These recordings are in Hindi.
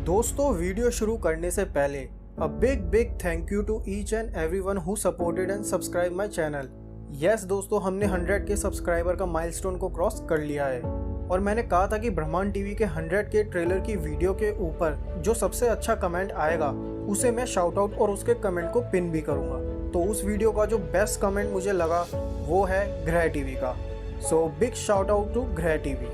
दोस्तों वीडियो शुरू करने से पहले a big thank you to each and everyone who supported and subscribe my channel. Yes दोस्तों, हमने 100 के सब्सक्राइबर का माइलस्टोन को क्रॉस कर लिया है और मैंने कहा था कि ब्रह्मांड टीवी के 100 के ट्रेलर की वीडियो के ऊपर जो सबसे अच्छा कमेंट आएगा उसे मैं शाउट आउट और उसके कमेंट को पिन भी करूंगा। तो उस वीडियो का जो बेस्ट कमेंट मुझे लगा वो है ग्रह टीवी का। So big shout out to Grah TV.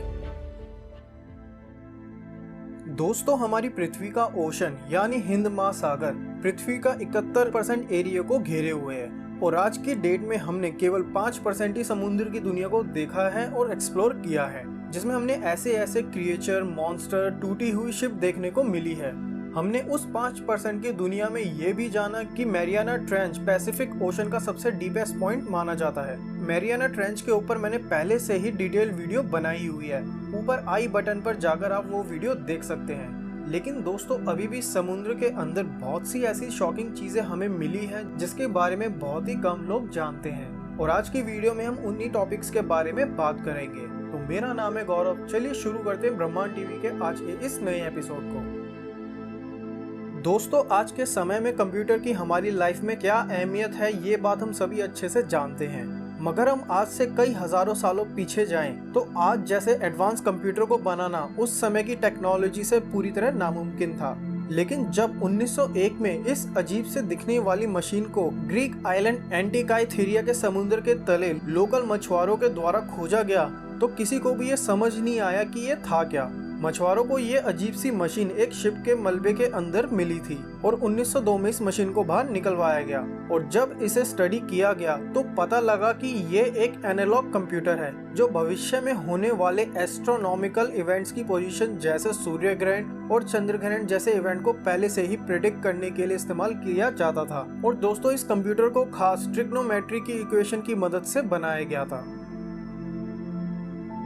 दोस्तों, हमारी पृथ्वी का ओशन यानी हिंद महासागर पृथ्वी का 71% एरिया को घेरे हुए है और आज की डेट में हमने केवल 5% ही समुद्र की दुनिया को देखा है और एक्सप्लोर किया है, जिसमें हमने ऐसे ऐसे क्रिएचर, मॉन्स्टर, टूटी हुई शिप देखने को मिली है। हमने उस 5% की दुनिया में ये भी जाना कि मैरियाना ट्रेंच पैसिफिक ओशन का सबसे डीपेस्ट पॉइंट माना जाता है। मैरियाना ट्रेंच के ऊपर मैंने पहले से ही डिटेल वीडियो बनाई हुई है, ऊपर आई बटन पर जाकर आप वो वीडियो देख सकते हैं। लेकिन दोस्तों, अभी भी समुद्र के अंदर बहुत सी ऐसी शॉकिंग चीजें हमें मिली हैं जिसके बारे में बहुत ही कम लोग जानते हैं और आज की वीडियो में हम उन्हीं टॉपिक्स के बारे में बात करेंगे। तो मेरा नाम है गौरव। चलिए शुरू करते हैं ब्रह्मांड टीवी के आज के इस नए एपिसोड को। दोस्तों, आज के समय में कंप्यूटर की हमारी लाइफ में क्या अहमियत है ये बात हम सभी अच्छे से जानते हैं, मगर हम आज से कई हजारों सालों पीछे जाएं तो आज जैसे एडवांस कंप्यूटर को बनाना उस समय की टेक्नोलॉजी से पूरी तरह नामुमकिन था। लेकिन जब 1901 में इस अजीब से दिखने वाली मशीन को ग्रीक आइलैंड एंटिकाइथीरिया के समुद्र के तले लोकल मछुआरों के द्वारा खोजा गया तो किसी को भी ये समझ नहीं आया कि ये था क्या। मछुआरों को ये अजीब सी मशीन एक शिप के मलबे के अंदर मिली थी और 1902 में इस मशीन को बाहर निकलवाया गया और जब इसे स्टडी किया गया तो पता लगा कि ये एक एनालॉग कंप्यूटर है जो भविष्य में होने वाले एस्ट्रोनॉमिकल इवेंट्स की पोजीशन जैसे सूर्य ग्रहण और चंद्र ग्रहण जैसे इवेंट को पहले से ही प्रेडिक्ट करने के लिए इस्तेमाल किया जाता था। और दोस्तों, इस कंप्यूटर को खास ट्रिग्नोमेट्री की इक्वेशन की मदद से बनाया गया था।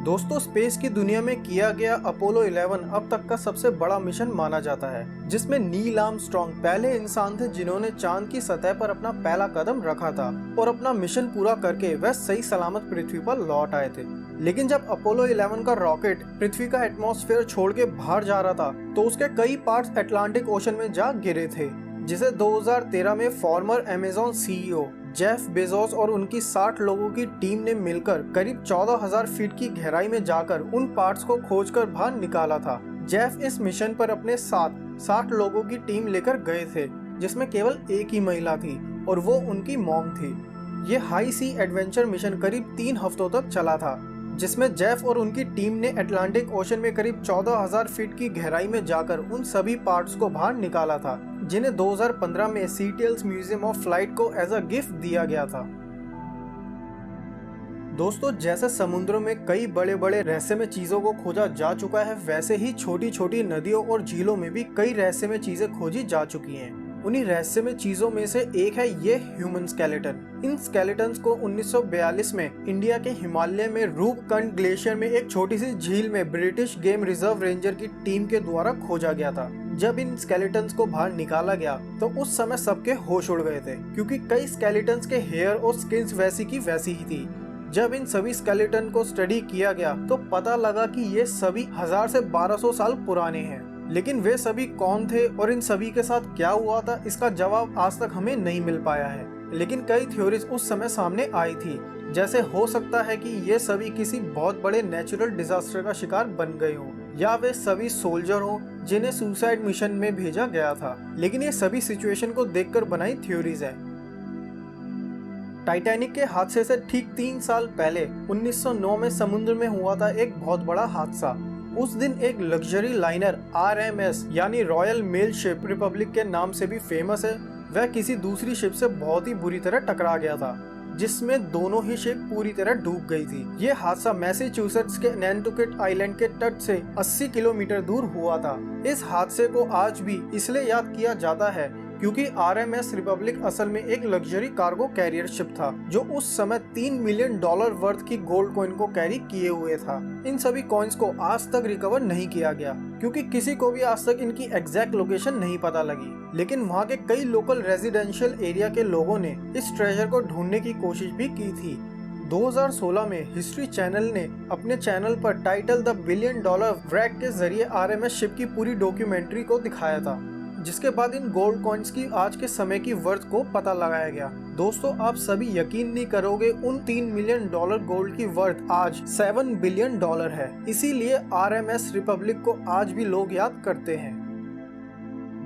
दोस्तों, स्पेस की दुनिया में किया गया अपोलो 11 अब तक का सबसे बड़ा मिशन माना जाता है, जिसमें नील आर्मस्ट्रांग पहले इंसान थे जिन्होंने चांद की सतह पर अपना पहला कदम रखा था और अपना मिशन पूरा करके वह सही सलामत पृथ्वी पर लौट आए थे। लेकिन जब अपोलो 11 का रॉकेट पृथ्वी का एटमॉस्फेयर छोड़ के बाहर जा रहा था तो उसके कई पार्ट्स अटलांटिक ओशन में जा गिरे थे, जिसे 2013 में farmer Amazon CEO Jeff Bezos और उनकी 60 लोगों की टीम ने मिलकर करीब 14,000 फीट की गहराई में जाकर उन पार्ट्स को खोजकर बाहर निकाला था। जेफ इस मिशन पर अपने साथ 60 लोगों की टीम लेकर गए थे, जिसमें केवल एक ही महिला थी और वो उनकी मॉम थी। ये हाई सी एडवेंचर मिशन करीब 3 हफ्तों तक चला था, जिसमें जेफ और उनकी टीम ने अटलांटिक ओशन में करीब 14,000 फीट की गहराई में जाकर उन सभी पार्ट्स को बाहर निकाला था, जिन्हें 2015 में सीटीएल्स म्यूजियम ऑफ फ्लाइट को एज अ गिफ्ट दिया गया था। दोस्तों, जैसे समुद्रों में कई बड़े बड़े रहस्यमय चीजों को खोजा जा चुका है, वैसे ही छोटी छोटी नदियों और झीलों में भी कई रहस्यमय चीजें खोजी जा चुकी हैं। उन्हीं रहस्यमय चीजों में से एक है ये ह्यूमन स्केलेटन। इन स्केलेटन्स को 1942 में इंडिया के हिमालय में रूपकुंड ग्लेशियर में एक छोटी सी झील में ब्रिटिश गेम रिजर्व रेंजर की टीम के द्वारा खोजा गया था। जब इन स्केलेटन्स को बाहर निकाला गया तो उस समय सबके होश उड़ गए थे, क्योंकि कई स्केलेटन्स के हेयर और स्किन्स वैसी की वैसी ही थी। जब इन सभी स्केलेटन को स्टडी किया गया तो पता लगा कि ये सभी 1000 से 1200 साल पुराने हैं। लेकिन वे सभी कौन थे और इन सभी के साथ क्या हुआ था, इसका जवाब आज तक हमें नहीं मिल पाया है। लेकिन कई थ्योरीज उस समय सामने आई थी, जैसे हो सकता है कि ये सभी किसी बहुत बड़े नेचुरल डिजास्टर का शिकार बन गए हों, या वे सभी सोल्जर हों जिन्हें सुसाइड मिशन में भेजा गया था। लेकिन ये सभी सिचुएशन को देखकर बनाई थ्योरीज है। टाइटैनिक के हादसे से ठीक 3 साल पहले 1909 में समुद्र में हुआ था एक बहुत बड़ा हादसा। उस दिन एक लग्जरी लाइनर RMS यानी रॉयल मेल शिप रिपब्लिक के नाम से भी फेमस है, वह किसी दूसरी शिप से बहुत ही बुरी तरह टकरा गया था, जिसमें दोनों ही शिप पूरी तरह डूब गई थी। ये हादसा मैसेच्यूसेट्स के नैंटुकेट आइलैंड के तट से 80 किलोमीटर दूर हुआ था। इस हादसे को आज भी इसलिए याद किया जाता है क्योंकि RMS रिपब्लिक असल में एक लग्जरी कार्गो कैरियर शिप था जो उस समय $3 मिलियन वर्थ की गोल्ड कॉइन को कैरी किए हुए था। इन सभी कॉइन्स को आज तक रिकवर नहीं किया गया, क्योंकि किसी को भी आज तक इनकी एग्जैक्ट लोकेशन नहीं पता लगी। लेकिन वहाँ के कई लोकल रेजिडेंशियल एरिया के लोगों ने इस ट्रेजर को ढूंढने की कोशिश भी की थी। 2016 में हिस्ट्री चैनल ने अपने चैनल पर टाइटल द $1 बिलियन व्रैक के जरिए आरएमएस शिप की पूरी डॉक्यूमेंट्री को दिखाया था, जिसके बाद इन गोल्ड कॉइन्स की आज के समय की वर्थ को पता लगाया गया। दोस्तों, आप सभी यकीन नहीं करोगे, उन $3 मिलियन गोल्ड की वर्थ आज $7 बिलियन है। इसीलिए आरएमएस रिपब्लिक को आज भी लोग याद करते हैं।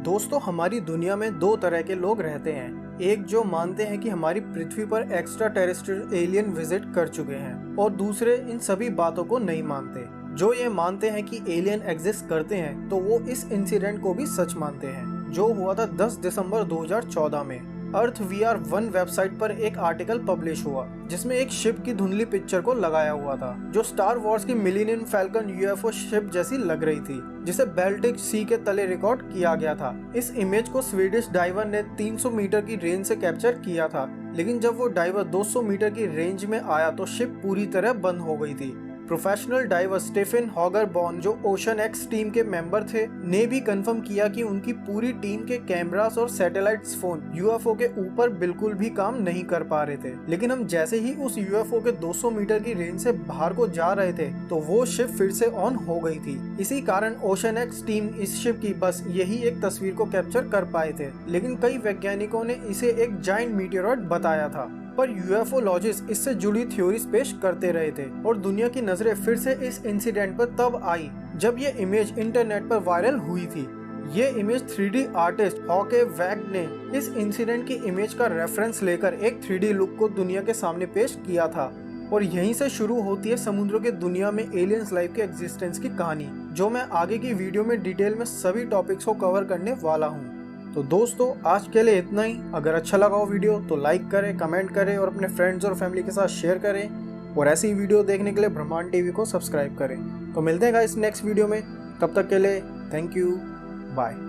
दोस्तों, हमारी दुनिया में दो तरह के लोग रहते हैं। एक जो मानते हैं कि हमारी पृथ्वी पर एक्स्ट्रा टेरेस्ट्रियल एलियन विजिट कर चुके हैं, और दूसरे इन सभी बातों को नहीं मानते। जो ये मानते हैं कि एलियन एग्जिस्ट करते हैं, तो वो इस इंसिडेंट को भी सच मानते हैं, जो हुआ था 10 दिसंबर 2014 में। अर्थ VR1 वेबसाइट पर एक आर्टिकल पब्लिश हुआ, जिसमें एक शिप की धुंधली पिक्चर को लगाया हुआ था, जो स्टार वॉर्स की मिलेनियम फैल्कन UFO शिप जैसी लग रही थी, जिसे बाल्टिक सी के तले रिकॉर्ड किया गया था। इस इमेज को स्वीडिश डाइवर ने 300 मीटर की रेंज से कैप्चर किया था, लेकिन जब वो डाइवर 200 मीटर की रेंज में आया तो शिप पूरी तरह बंद हो गई थी। प्रोफेशनल डाइवर स्टीफन हॉगरबॉर्न, जो ओशन एक्स टीम के मेंबर थे, ने भी कंफर्म किया कि उनकी पूरी टीम के कैमरास और सैटेलाइट फोन UFO के ऊपर बिल्कुल भी काम नहीं कर पा रहे थे। लेकिन हम जैसे ही उस UFO के 200 मीटर की रेंज से बाहर को जा रहे थे, तो वो शिप फिर से ऑन हो गई थी। इसी कारण ओशन एक्स टीम इस शिप की बस यही एक तस्वीर को कैप्चर कर पाए थे, लेकिन कई वैज्ञानिकों ने इसे एक जायंट मीटियोराइट बताया था। पर UFOलॉजिस्ट इससे जुड़ी थ्योरीज पेश करते रहे थे, और दुनिया की नजरें फिर से इस इंसिडेंट पर तब आई जब ये इमेज इंटरनेट पर वायरल हुई थी। ये इमेज 3D आर्टिस्ट हॉके वैग ने इस इंसिडेंट की इमेज का रेफरेंस लेकर एक 3D लुक को दुनिया के सामने पेश किया था, और यहीं से शुरू होती है समुद्रों की दुनिया में एलियंस लाइफ के एग्जिस्टेंस की कहानी, जो मैं आगे की वीडियो में डिटेल में सभी टॉपिक्स को कवर करने वाला हूँ। तो दोस्तों, आज के लिए इतना ही। अगर अच्छा लगा हो वीडियो तो लाइक करें, कमेंट करें और अपने फ्रेंड्स और फैमिली के साथ शेयर करें, और ऐसी वीडियो देखने के लिए ब्रह्मांड टीवी को सब्सक्राइब करें। तो मिलते हैं गाइस नेक्स्ट वीडियो में, तब तक के लिए थैंक यू, बाय।